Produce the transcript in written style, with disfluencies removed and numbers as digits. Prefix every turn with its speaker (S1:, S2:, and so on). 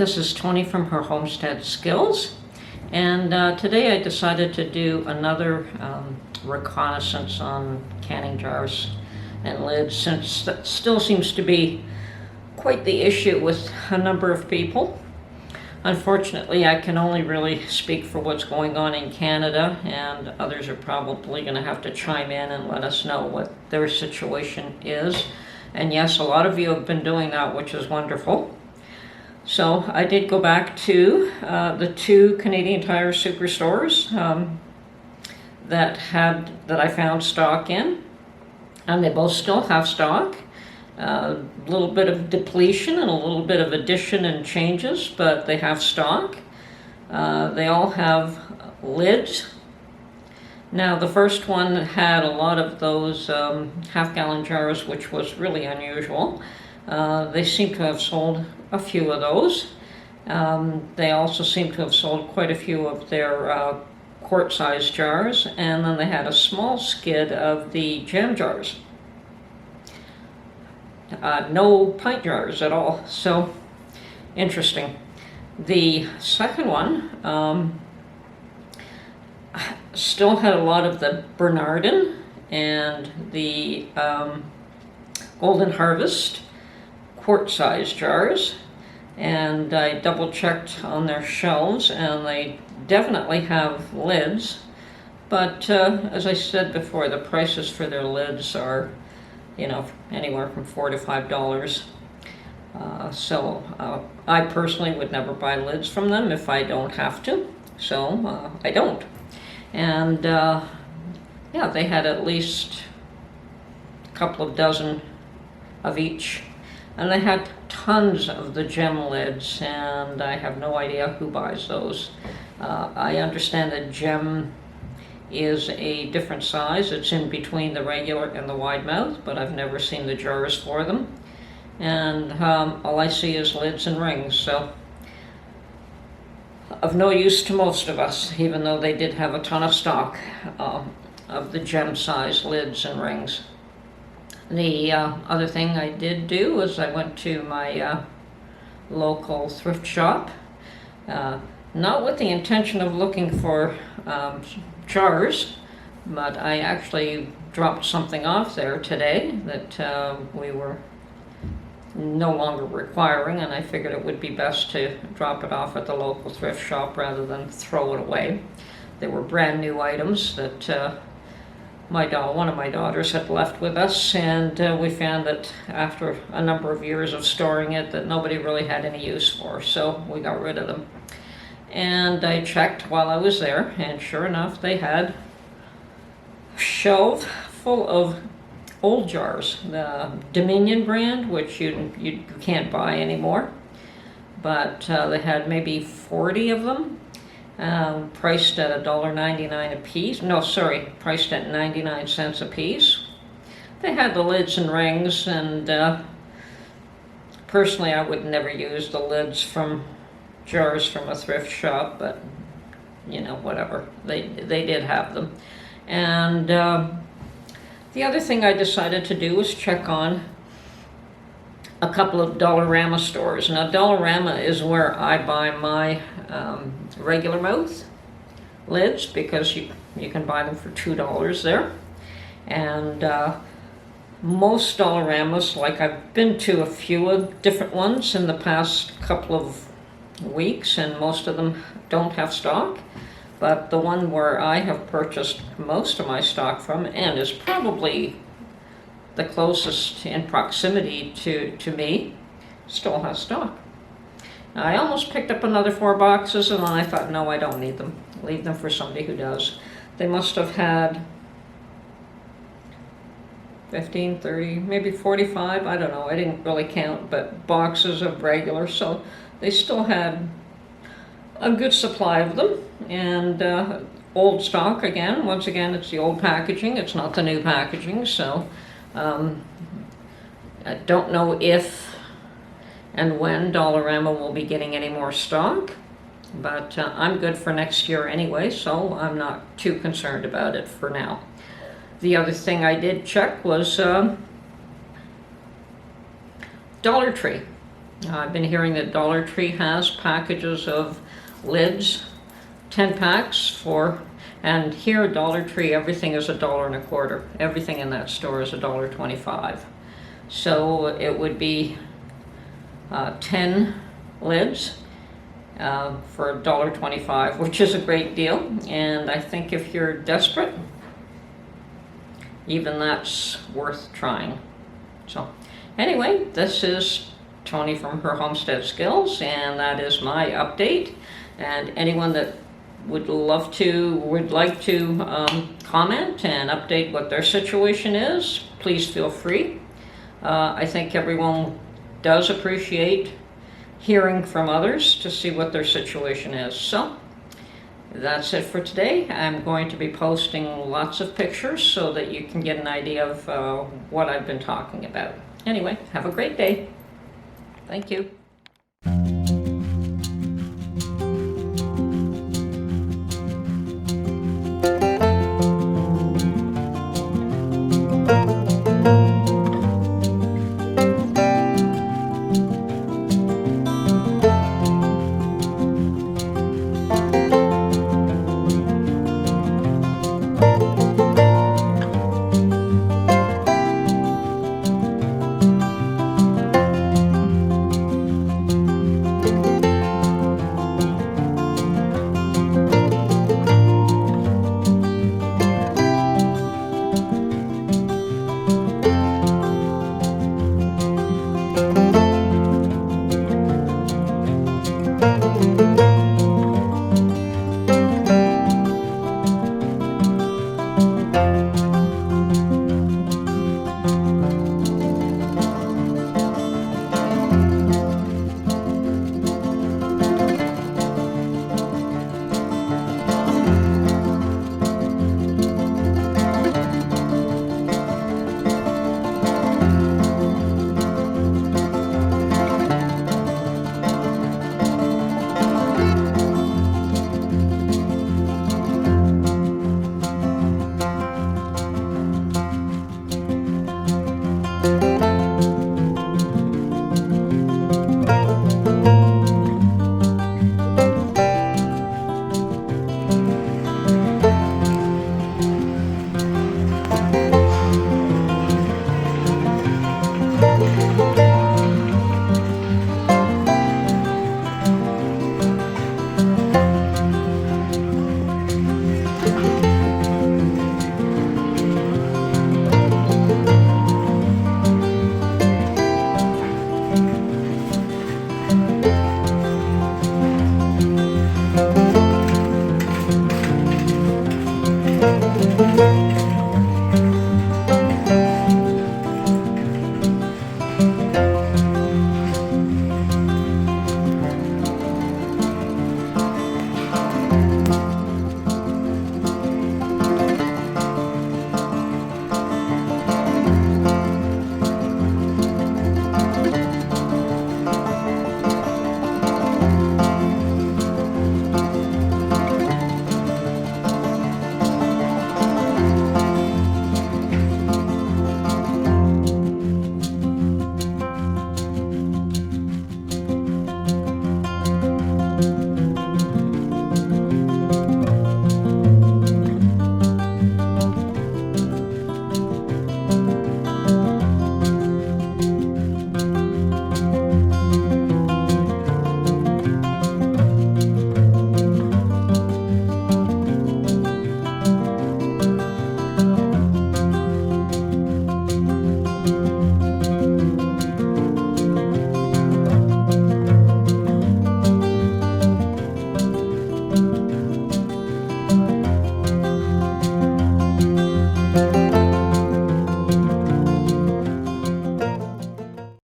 S1: this is Tony from her Homestead Skills, and today I decided to do another reconnaissance on canning jars and lids, since that still seems to be quite the issue with a number of people. Unfortunately, I can only really speak for what's going on in Canada, and others are probably going to have to chime in and let us know what their situation is. And yes, a lot of you have been doing that, which is wonderful. So I did go back to the two Canadian Tire superstores that I found stock in, and they both still have stock. A little bit of depletion and a little bit of addition and changes, but they have stock. They all have lids. Now, the first one had a lot of those half-gallon jars, which was really unusual. They seem to have sold a few of those. They also seem to have sold quite a few of their quart-sized jars, and then they had a small skid of the jam jars. No pint jars at all, so interesting. The second one still had a lot of the Bernardin and the Golden Harvest quart-sized jars, and I double-checked on their shelves, and they definitely have lids, but as I said before, the prices for their lids are, you know, anywhere from $4 to $5. So I personally would never buy lids from them if I don't have to, so I don't. And yeah, they had at least a couple of dozen of each, and they had tons of the gem lids, and I have no idea who buys those. I understand that gem is a different size. It's in between the regular and the wide mouth, but I've never seen the jars for them. And all I see is lids and rings, so of no use to most of us, even though they did have a ton of stock of the gem size lids and rings. The other thing I did do was I went to my local thrift shop, not with the intention of looking for jars, but I actually dropped something off there today that we were no longer requiring, and I figured it would be best to drop it off at the local thrift shop rather than throw it away. They were brand new items that one of my daughters had left with us, and we found that after a number of years of storing it that nobody really had any use for, so we got rid of them. And I checked while I was there, and sure enough, they had a shelf full of old jars. The Dominion brand, which you can't buy anymore, but they had maybe 40 of them, priced at $1.99 a piece. No, sorry, priced at 99 cents a piece. They had the lids and rings, and personally, I would never use the lids from jars from a thrift shop, but you know, whatever, they did have them. And the other thing I decided to do was check on a couple of Dollarama stores. Now, Dollarama is where I buy my regular mouth lids, because you can buy them for $2 there. And most Dollaramas, like I've been to a few of different ones in the past couple of weeks, and most of them don't have stock, but the one where I have purchased most of my stock from, and is probably the closest in proximity to me, still has stock. Now, I almost picked up another 4 boxes, and then I thought, no, I don't need them. Leave them for somebody who does. They must have had 15, 30, maybe 45, I don't know, I didn't really count, but boxes of regular, so they still had a good supply of them, and old stock again. Once again, it's the old packaging, it's not the new packaging, so I don't know if and when Dollarama will be getting any more stock, but I'm good for next year anyway, so I'm not too concerned about it for now. The other thing I did check was Dollar Tree. I've been hearing that Dollar Tree has packages of lids, 10 packs for, and here at Dollar Tree everything is $1.25. Everything in that store is $1.25. So it would be 10 lids for $1.25, which is a great deal. And I think if you're desperate, even that's worth trying. So anyway, this is Tony from her Homestead Skills, and that is my update. And anyone that would like to comment and update what their situation is, please feel free. I think everyone does appreciate hearing from others to see what their situation is. So that's it for today. I'm going to be posting lots of pictures so that you can get an idea of what I've been talking about. Anyway, have a great day. Thank you.